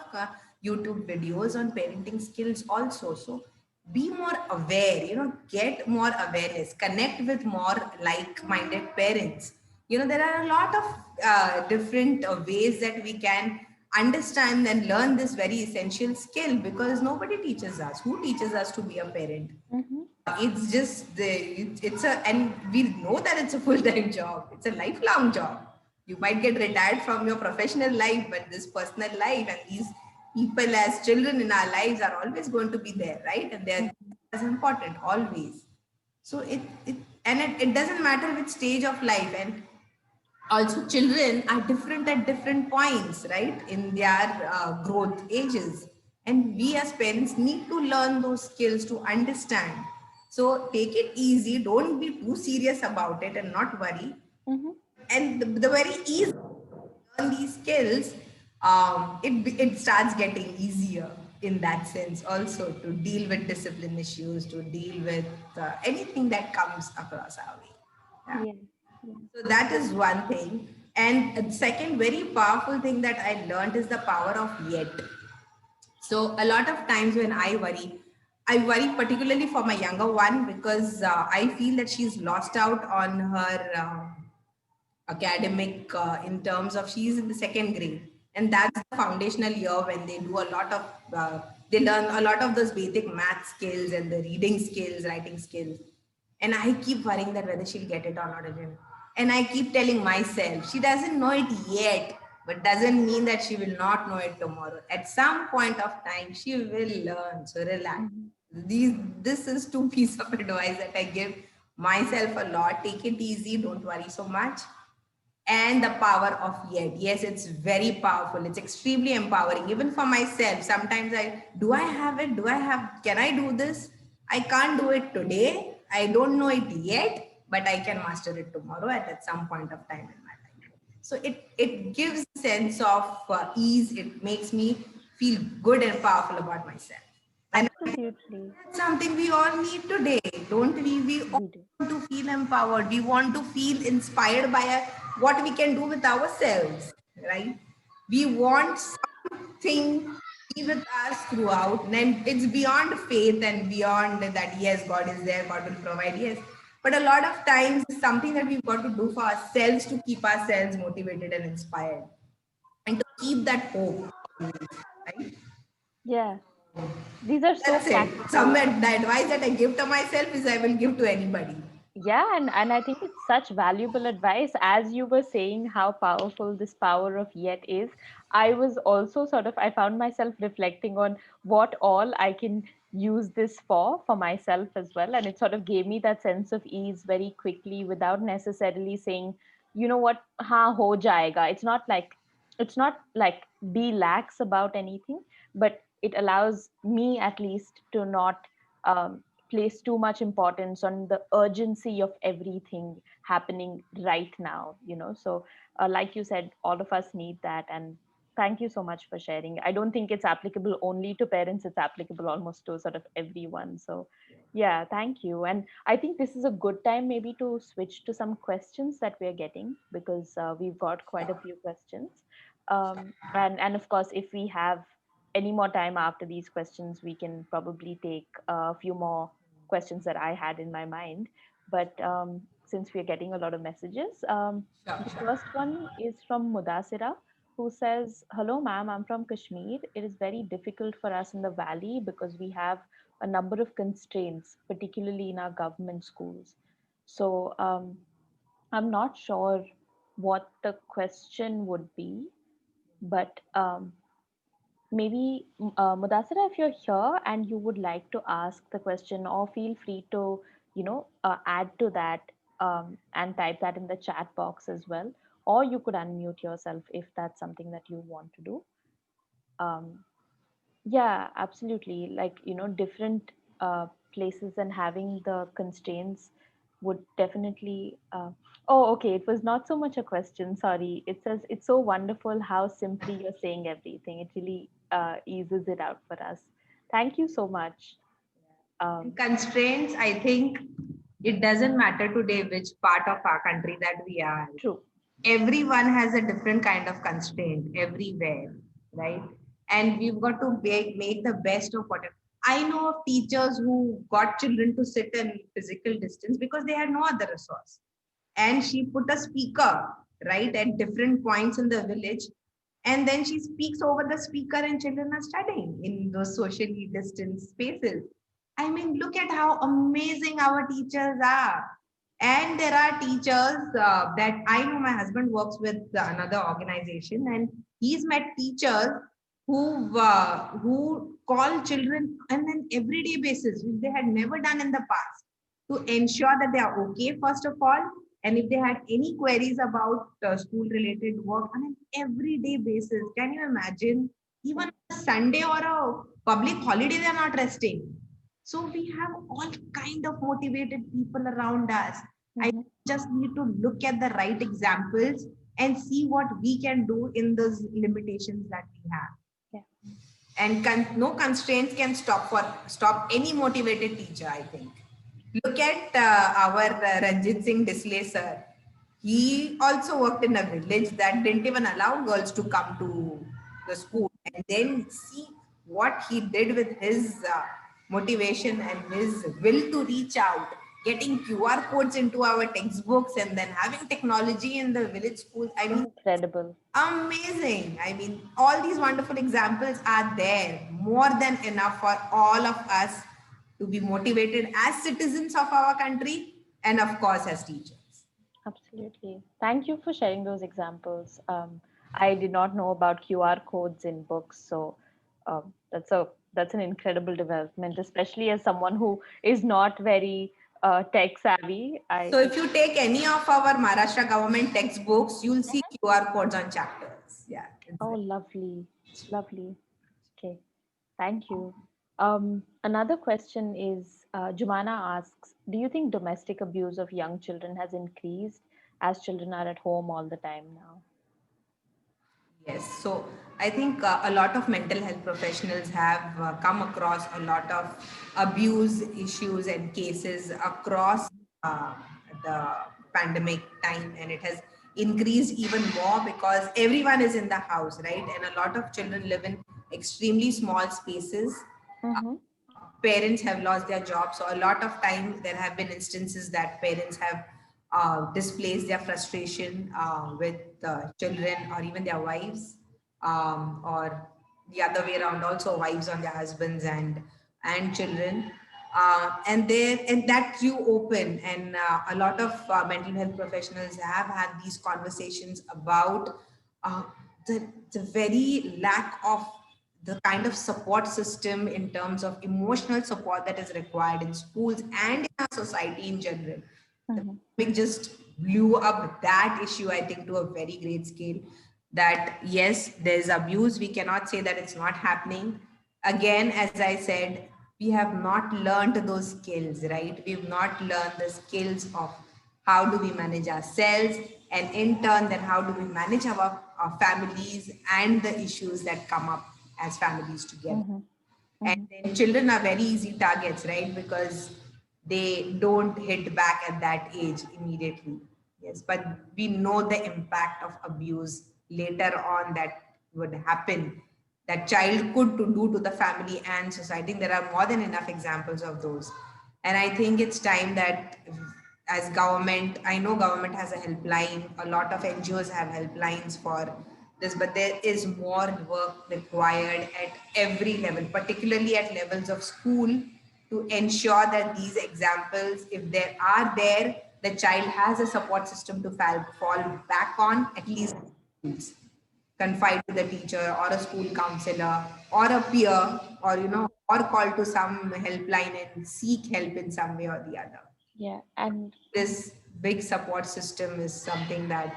YouTube videos on parenting skills also. So be more aware, get more awareness, connect with more like-minded parents. There are a lot of different ways that we can understand and learn this very essential skill, because nobody teaches us. Who teaches us to be a parent? Mm-hmm. It's just it's a, and we know that it's a full-time job. It's a lifelong job. You might get retired from your professional life, but this personal life and these people as children in our lives are always going to be there, right? And they're as important always. So it doesn't matter which stage of life. And also children are different at different points, right, in their growth ages, and we as parents need to learn those skills to understand. So take it easy, don't be too serious about it and not worry. Mm-hmm. And the very easy learn these skills, it starts getting easier in that sense also, to deal with discipline issues, to deal with anything that comes across our way. Yeah. Yes. Yes. So that is one thing. And the second very powerful thing that I learned is the power of yet. So a lot of times when I worry particularly for my younger one, because I feel that she's lost out on her academic, in terms of she's in the second grade, and that's the foundational year when they do a lot of they learn a lot of those basic math skills and the reading skills, writing skills. And I keep worrying that whether she'll get it or not again. And I keep telling myself she doesn't know it yet, but doesn't mean that she will not know it tomorrow. At some point of time she will learn, so relax. Mm-hmm. This is two pieces of advice that I give myself a lot. Take it easy, don't worry so much. And the power of yet. Yes, it's very powerful. It's extremely empowering. Even for myself, sometimes I have it? Can I do this? I can't do it today. I don't know it yet, but I can master it tomorrow at some point of time in my life. So it gives a sense of ease. It makes me feel good and powerful about myself. And Absolutely. that's something we all need today, don't we? We all We do. want to feel empowered. We want to feel inspired by what we can do with ourselves, right? We want something to be with us throughout. And it's beyond faith and beyond that, yes, God is there, God will provide, yes. But a lot of times it's something that we've got to do for ourselves to keep ourselves motivated and inspired and to keep that hope, right? Yeah. These are so That's it. practical. Somewhere the advice that I give to myself is I will give to anybody. Yeah, and I think it's such valuable advice. As you were saying how powerful this power of yet is, I was also sort of, I found myself reflecting on what all I can use this for myself as well. And it sort of gave me that sense of ease very quickly without necessarily saying, you know what, ha ho jayega. It's not like be lax about anything, but it allows me at least to not place too much importance on the urgency of everything happening right now, so like you said, all of us need that. And thank you so much for sharing. I don't think it's applicable only to parents, it's applicable almost to sort of everyone. So yeah, thank you. And I think this is a good time maybe to switch to some questions that we're getting, because we've got quite a few questions. And of course, if we have any more time after these questions, we can probably take a few more questions that I had in my mind. But since we're getting a lot of messages, Sure, the sure. first one is from Mudasira, who says, "Hello, ma'am, I'm from Kashmir. It is very difficult for us in the valley because we have a number of constraints, particularly in our government schools. So I'm not sure what the question would be, but maybe Mudasira, if you're here and you would like to ask the question, or feel free to, add to that and type that in the chat box as well. Or you could unmute yourself if that's something that you want to do. Um, yeah, absolutely. Like, different places and having the constraints would definitely. Oh, okay. It was not so much a question. Sorry. It says it's so wonderful how simply you're saying everything. It really eases it out for us. Thank you so much. And constraints, I think it doesn't matter today which part of our country that we are. True. Everyone has a different kind of constraint everywhere, right? And we've got to make the best of whatever. I know of teachers who got children to sit in physical distance because they had no other resource. And she put a speaker, right, at different points in the village. And then she speaks over the speaker, and children are studying in those socially distanced spaces. I mean, look at how amazing our teachers are. And there are teachers that I know, my husband works with another organization, and he's met teachers who call children on an everyday basis, which they had never done in the past, to ensure that they are okay, first of all. And if they had any queries about school related work on an everyday basis, can you imagine? Even a Sunday or a public holiday, they're not resting. So we have all kind of motivated people around us. I Mhm. just need to look at the right examples and see what we can do in those limitations that we have. Yeah. And no constraints can stop any motivated teacher, I think. Look at our Ranjit Singh Disle sir. He also worked in a village that didn't even allow girls to come to the school. And then see what he did with his motivation and his will to reach out, getting QR codes into our textbooks and then having technology in the village schools. I mean, Incredible. amazing. I mean, all these wonderful examples are there, more than enough for all of us to be motivated as citizens of our country and, of course, as teachers. Absolutely. Thank you for sharing those examples. I did not know about QR codes in books, so that's an incredible development, especially as someone who is not very tech savvy. So, if you take any of our Maharashtra government textbooks, you'll see QR codes on chapters. Yeah. Oh, lovely, lovely. Okay, thank you. Another question is Jumana asks, do you think domestic abuse of young children has increased as children are at home all the time now? Yes, so I think a lot of mental health professionals have come across a lot of abuse issues and cases across uh, the pandemic time, and it has increased even more because everyone is in the house, right? And a lot of children live in extremely small spaces. Mm-hmm. Parents have lost their jobs, so a lot of time there have been instances that parents have displaced their frustration with children or even their wives, or the other way around, also wives on their husbands and children. And that you open, and a lot of mental health professionals have had these conversations about uh, the very lack of the kind of support system in terms of emotional support that is required in schools and in our society in general. The Mm-hmm. pandemic just blew up that issue, I think, to a very great scale. That yes, there's abuse. We cannot say that it's not happening. Again, as I said, we have not learned those skills, right? We've not learned the skills of how do we manage ourselves, and in turn, then how do we manage our families and the issues that come up as families together. Mm-hmm. And Mm-hmm. then children are very easy targets, right? Because they don't hit back at that age immediately. Yes, but we know the impact of abuse later on that would happen, that child could to do to the family and society. There are more than enough examples of those. And I think it's time that as government, I know government has a helpline, a lot of NGOs have helplines for this, but there is more work required at every level, particularly at levels of school, to ensure that these examples, if there are there, the child has a support system to fall back on, at least schools. Confide to the teacher or a school counselor or a peer, or or call to some helpline and seek help in some way or the other. Yeah, and This big support system is something that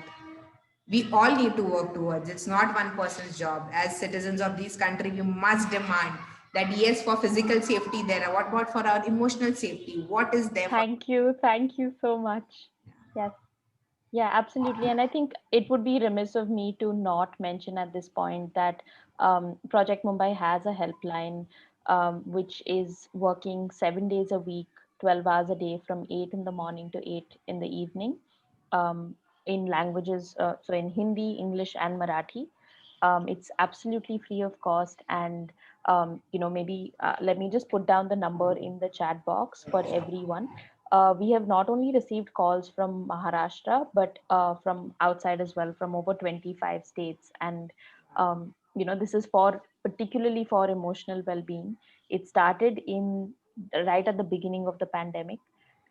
we all need to work towards. It's not one person's job. As citizens of this country, we must demand that yes, for physical safety there are, what about for our emotional safety? What is there for? Thank you. Thank you so much. Yes. Yeah, absolutely. And I think it would be remiss of me to not mention at this point that Project Mumbai has a helpline which is working 7 days a week, 12 hours a day from 8 in the morning to 8 in the evening um, in languages, so in Hindi, English, and Marathi. It's absolutely free of cost. And, maybe let me just put down the number in the chat box for everyone. We have not only received calls from Maharashtra, but from outside as well, from over 25 states. And, this is for particularly for emotional well-being. It started in right at the beginning of the pandemic.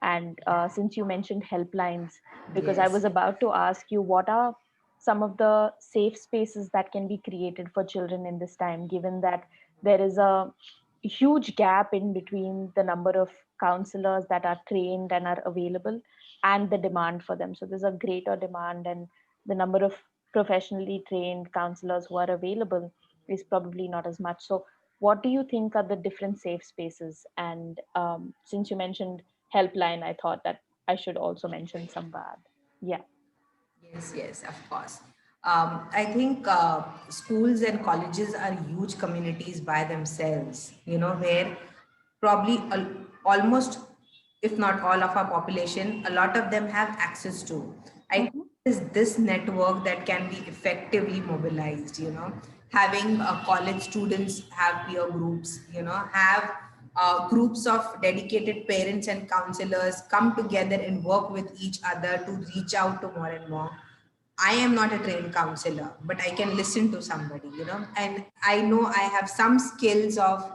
And since you mentioned helplines, because I Yes. was about to ask you, what are some of the safe spaces that can be created for children in this time, given that there is a huge gap in between the number of counselors that are trained and are available and the demand for them. So there's a greater demand, and the number of professionally trained counselors who are available is probably not as much. So what do you think are the different safe spaces? And since you mentioned helpline, I thought that I should also mention Samvad. Yeah. Yes, yes, of course. I think schools and colleges are huge communities by themselves, where probably almost, if not all of our population, a lot of them have access to. I think Mhm. it is this network that can be effectively mobilized, having college students have peer groups, have groups of dedicated parents and counselors come together and work with each other to reach out to more and more. I am not a trained counselor, but I can listen to somebody, and I know I have some skills of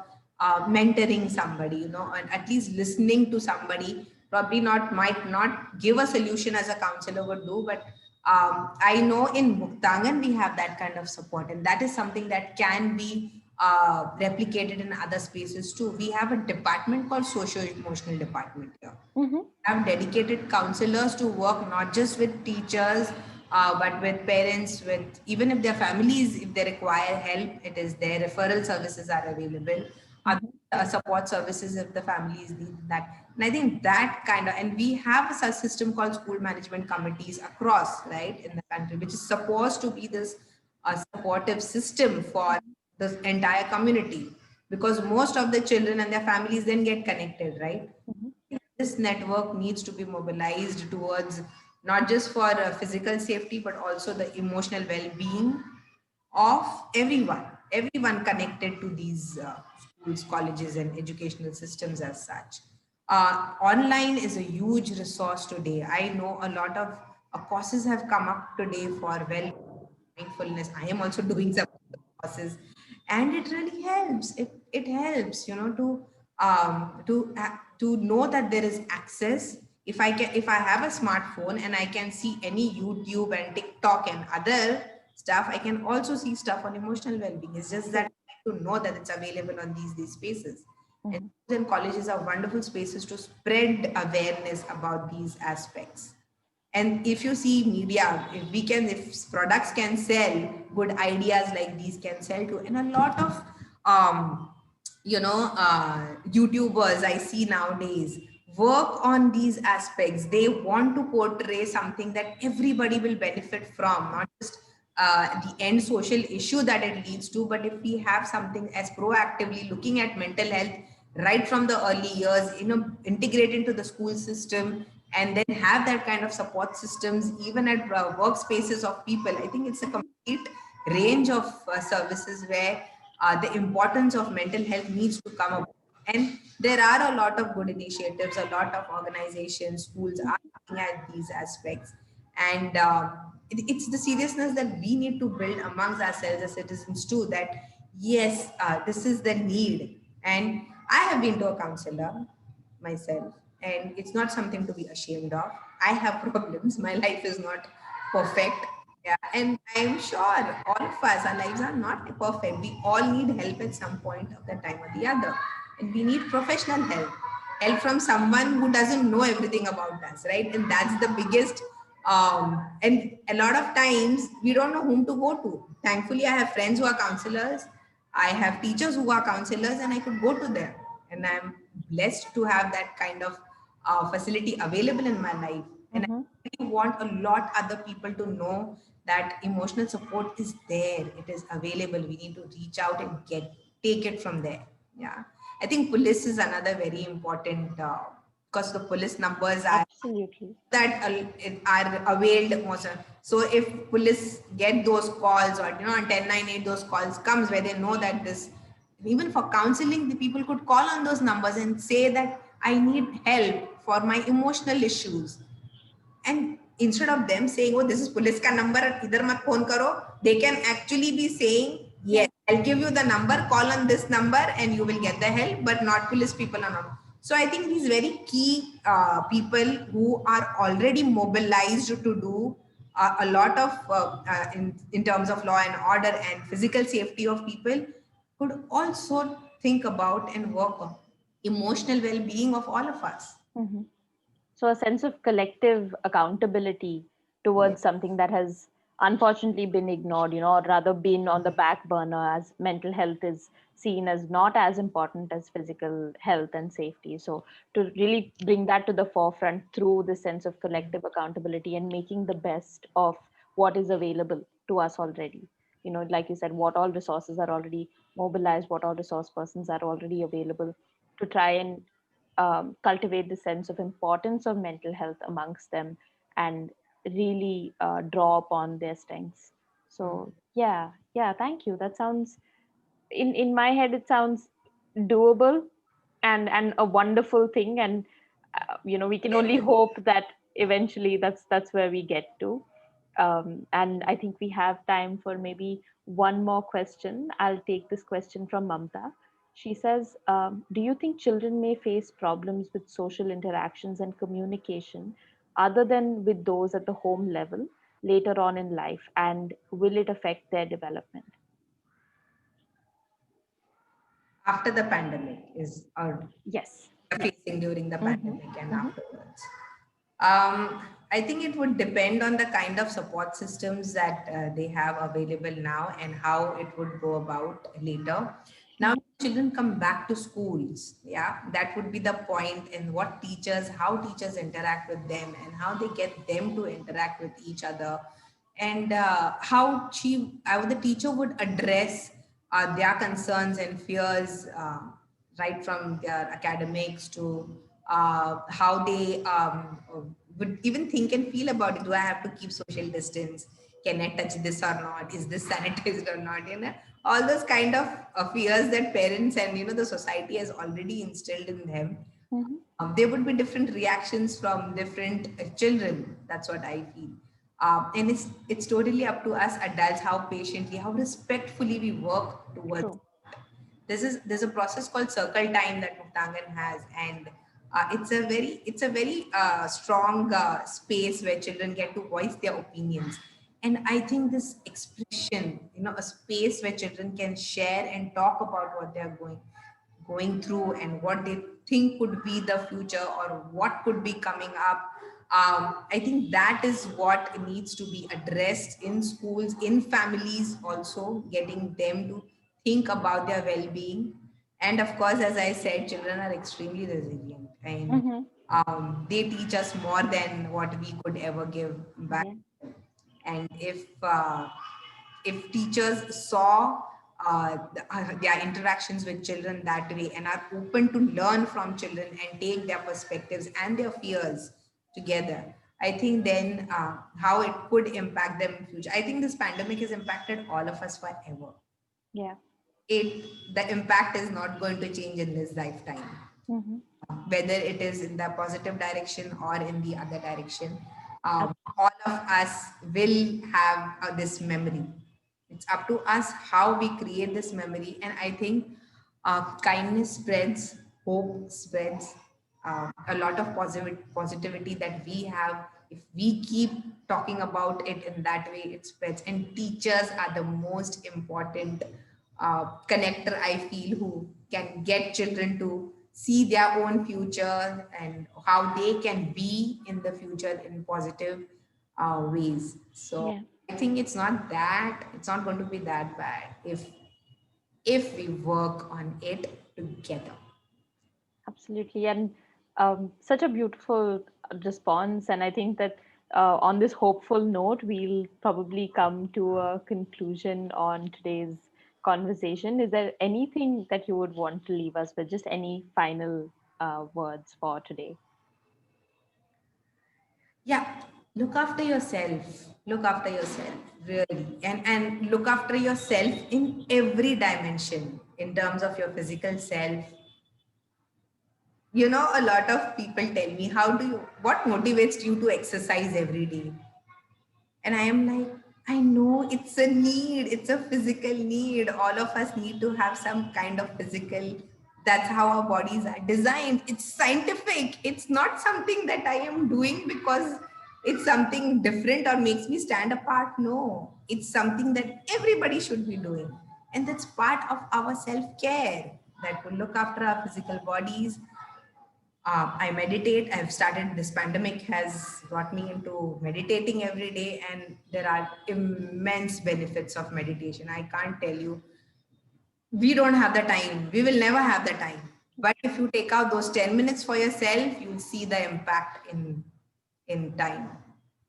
mentoring somebody, and at least listening to somebody. Probably not, might not give a solution as a counselor would do, but I know in Muktangan we have that kind of support, and that is something that can be replicated in other spaces too. We have a department called socio emotional department here. Mhm. Have dedicated counselors to work not just with teachers, but with parents, with even if their families, if they require help, it is there. Referral services are available. Other Mhm. support services if the families need that. And I think that kind of, and we have a system called school management committees across, right, in the country, which is supposed to be this supportive system for the entire community, because most of the children and their families then get connected, right? Mhm. This network needs to be mobilized towards not just for physical safety, but also the emotional well-being of everyone connected to these schools, colleges, and educational systems as such. Online is a huge resource today. I know a lot of courses have come up today for mindfulness. I am also doing some courses, and it really helps. It helps, to know that there is access. If I have a smartphone and I can see any YouTube and TikTok and other stuff, I can also see stuff on emotional well-being. It's just that I need to know that it's available on these spaces. And Mhm. schools and colleges are wonderful spaces to spread awareness about these aspects. And if you see media, if products can sell, good ideas like these can sell too. And a lot of um, YouTubers I see nowadays work on these aspects. They want to portray something that everybody will benefit from, not just the end social issue that it leads to, but if we have something as proactively looking at mental health right from the early years, integrate into the school system, and then have that kind of support systems even at workspaces of people. I think it's a complete range of services where the importance of mental health needs to come up. And there are a lot of good initiatives, a lot of organizations, schools are looking at these aspects. And it's the seriousness that we need to build amongst ourselves as citizens too, that yes, this is the need. And I have been to a counselor myself, and it's not something to be ashamed of. I have problems. My life is not perfect. Yeah, and I'm sure all of us, our lives are not perfect. We all need help at some point of the time or the other. And we need professional help from someone who doesn't know everything about us, right? And that's the biggest, and a lot of times we don't know whom to go to. Thankfully, I have friends who are counselors. I have teachers who are counselors and I could go to them. And I'm blessed to have that kind of facility available in my life. And Mm-hmm. I really want a lot other people to know that emotional support is there. It is available. We need to reach out and take it from there. Yeah. I think police is another very important because the police numbers are Absolutely. that are availed most so if police get those calls or on 1098 those calls comes where they know that this even for counseling the people could call on those numbers and say that I need help for my emotional issues and instead of them saying oh this is police ka number idhar mat phone karo they can actually be saying Yeah. yes I'll give you the number call on this number and you will get the help but not police people are not so I think these very key people who are already mobilized to do a lot of in terms of law and order and physical safety of people could also think about and work on emotional well-being of all of us. Mm-hmm. So a sense of collective accountability Yes. towards something that has unfortunately been ignored, or rather been on the back burner, as mental health is seen as not as important as physical health and safety. So to really bring that to the forefront through the sense of collective accountability and making the best of what is available to us already. Like you said, what all resources are already mobilized, what all resource persons are already available to try and cultivate the sense of importance of mental health amongst them and really draw upon their strengths. So yeah, thank you. That sounds, in my head, it sounds doable and a wonderful thing. And we can only hope that eventually that's where we get to. And I think we have time for maybe one more question. I'll take this question from Mamta. She says, do you think children may face problems with social interactions and communication other than with those at the home level later on in life? And will it affect their development? After the pandemic is or Yes. facing during the Mm-hmm. pandemic and Mm-hmm. afterwards. I think it would depend on the kind of support systems that they have available now and how it would go about later. Now, children come back to schools. Yeah, that would be the point in how teachers interact with them and how they get them to interact with each other and how the teacher would address their concerns and fears right from their academics to how they would even think and feel about it. Do I have to keep social distance? Can I touch this or not? Is this sanitized or not? All those kind of fears that parents and the society has already instilled in them. Mm-hmm. There would be different reactions from different children. That's what I feel. And it's totally up to us adults how patiently, how respectfully we work towards. True. There's a process called circle time that Muktangan has, and it's a very strong space where children get to voice their opinions. And I think this expression, a space where children can share and talk about what they're going through and what they think could be the future or what could be coming up. I think that is what needs to be addressed in schools, in families, also getting them to think about their well-being. And of course, as I said, children are extremely resilient and Mm-hmm. they teach us more than what we could ever give back. Yeah. And if teachers saw their interactions with children that way and are open to learn from children and take their perspectives and their fears together, I think then how it could impact them in future. I think this pandemic has impacted all of us forever. Yeah. The impact is not going to change in this lifetime, Mm-hmm. whether it is in the positive direction or in the other direction. All of us will have this memory. It's up to us how we create this memory. And I think kindness spreads, hope spreads, a lot of positivity that we have. If we keep talking about it in that way, it spreads. And teachers are the most important connector, I feel, who can get children to see their own future and how they can be in the future in positive ways. So Yeah. I think it's not going to be that bad if if we work on it together. Absolutely. And such a beautiful response. And I think that on this hopeful note, we'll probably come to a conclusion on today's conversation. Is there anything that you would want to leave us with? Just any final words for today? Yeah, look after yourself. Look after yourself, really. And look after yourself in every dimension, in terms of your physical self. You know, a lot of people tell me, what motivates you to exercise every day? And I am like, I know it's a need, it's a physical need. All of us need to have some kind of physical. That's how our bodies are designed. It's scientific. It's not something that I am doing because it's something different or makes me stand apart. No, it's something that everybody should be doing. And that's part of our self care, that will look after our physical bodies. I meditate. I've started, this pandemic has got me into meditating every day, and there are immense benefits of meditation. I can't tell you. We don't have the time. We will never have the time. But if you take out those 10 minutes for yourself, you'll see the impact in time.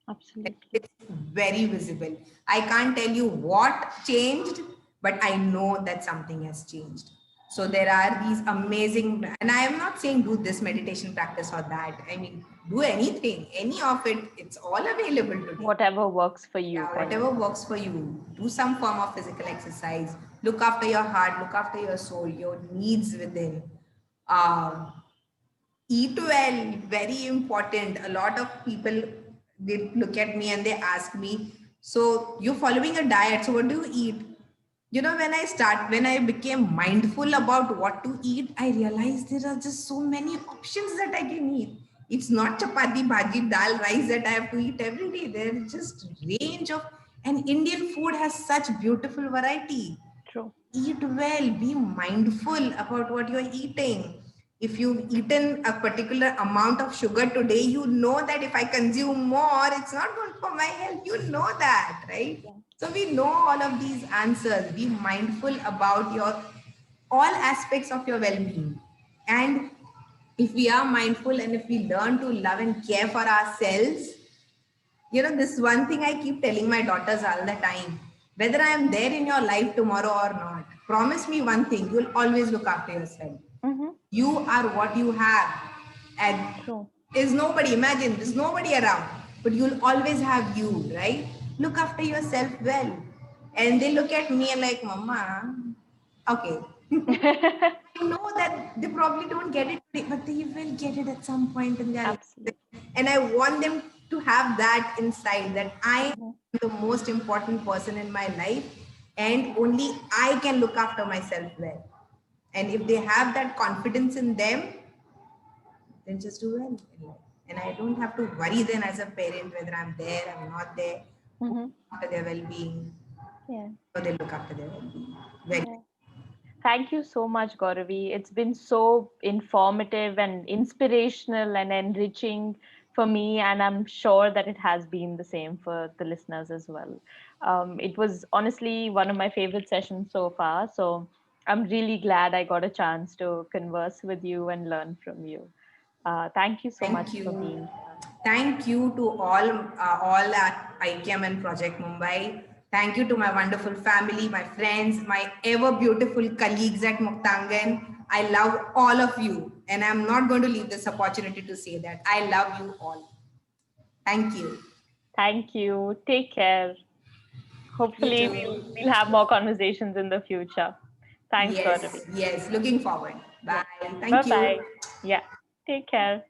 Absolutely. It's very visible. I can't tell you what changed, but I know that something has changed. So there are these amazing, and I am not saying do this meditation practice or that. I mean, do anything, any of it, it's all available today. Whatever works for you. Yeah, whatever works for you. Do some form of physical exercise. Look after your heart, look after your soul, your needs within. Um, Eat well, very important. A lot of people, they look at me and they ask me, so you're following a diet, so what do you eat? You know, when I became mindful about what to eat, I realized there are just so many options that I can eat. It's not chapati, bhaji, dal, rice that I have to eat every day. There's just range of, and Indian food has such beautiful variety. True. Eat well, be mindful about what you're eating. If you've eaten a particular amount of sugar today, you know that if I consume more, it's not good for my health. You know that, right? Yeah. So we know all of these answers. Be mindful about your all aspects of your well-being. And if we are mindful and if we learn to love and care for ourselves, you know, this one thing I keep telling my daughters all the time: whether I am there in your life tomorrow or not, promise me one thing: you'll always look after yourself. Mm-hmm. You are what you have. And True. there's nobody, imagine, there's nobody around, but you'll always have you, right? Look after yourself well. And they look at me and like, Mama, okay. I know that they probably don't get it today, but they will get it at some point in their life. Absolutely. And I want them to have that inside, that I Mhm. am the most important person in my life, and only I can look after myself well. And if they have that confidence in them, then just do well in life. And I don't have to worry then as a parent whether I'm there, I'm not there, Mhm. after their well-being, Yeah. or they look after their well-being. Very Yeah. Thank you so much, Gauravi. It's been so informative and inspirational and enriching for me, and I'm sure that it has been the same for the listeners as well. It was honestly one of my favorite sessions so far. So I'm really glad I got a chance to converse with you and learn from you. Thank you so Thank much for you. being here. Thank you to all at ICAM and Project Mumbai. Thank you to my wonderful family, my friends, my ever beautiful colleagues at Muktangan. I love all of you, and I'm not going to leave this opportunity to say that. I love you all. Thank you. Thank you. Take care. You Hopefully, too. we'll have more conversations in the future. Thanks, Yes, Gauravi. yes. Looking forward. Yeah. Bye. Bye Thank bye. you. Yeah. Take care.